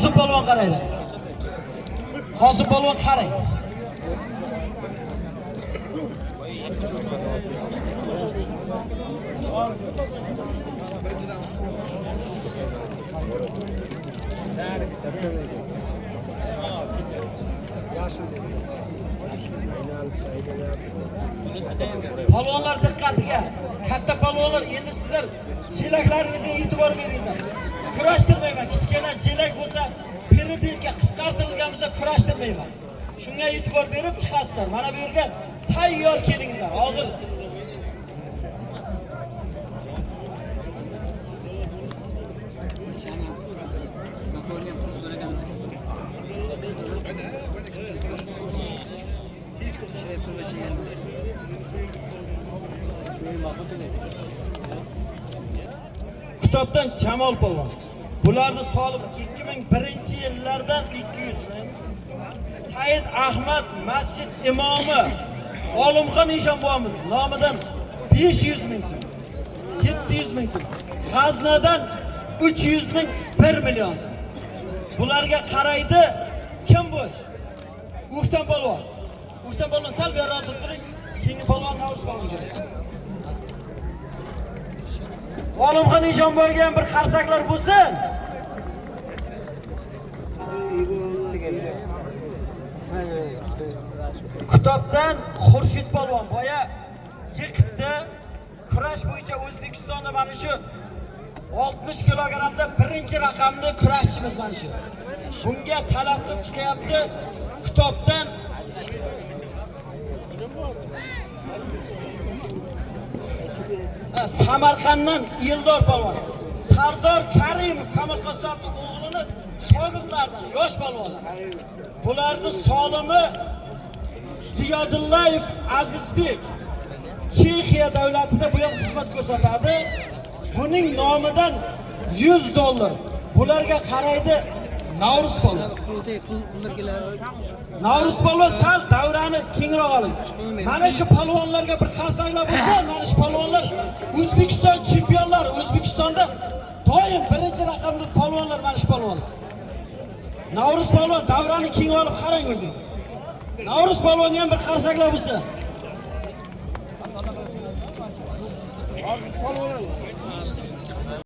Qosim polvon qaraydi. Qosim polvon qarang. Polvonlar diqqatiga. Katta polvonlar, endi sizlar chelaklarga e'tibor beringlar. Kurashtirmayman. Kichkina chelak bo'lsa, periodika qisqartirilgan bo'lsa kurashtirmayman. Shunga e'tibor berib chiqasizlar. Mana bu yerga tayyor kelinglar. Hozir Kitobdan Jamol polvon. Bularni solib 2001-yillardan 200 ming. Said Ahmad masjid imomi Olimxon Eshonboyimiz nomidan 500 ming so'm. 700 ming so'm. G'aznadan 300 ming, 1 million so'm. Bularga qaraydi kim bu? O'ktam polvon. O'ktam polvon sal beroq turing. Keyingi polvon Navruz polvon kerak. Olimxon Eshonboyga ham bir qarsaklar bo'lsin. Kitobdan Xurshid polvon boya yiqitdi. Kurash bo'yicha O'zbekistonda mana shu 60 kilogramda birinchi raqamli kurashchimiz mana shu. Bunga talab qilib chiqyapti. Kitobdan Samarqanddan Eldor polvon. Sardor Karimov Kamol Qassobning o'g'lini shogirdlaridan yosh polvonlar. Bularning solimi Ziyodullayev Azizbek Chexiya davlatida bu ham xizmat ko'rsatadi. Buning nomidan $100. Bularga qaraydi Navruz polvon. Navruz polvon sal davrani kengroq oling. Mana shu polvonlarga bir qarsaklar bo'lsa, mana shu polvonlar O'zbekiston chempionlari, O'zbekistonda doim birinchi raqamli polvonlar mana shu polvonlar. Navruz polvon davrani keng olib qarang o'zingiz. Navruz polvonga ham bir qarsaklar bo'lsa. Polvonlar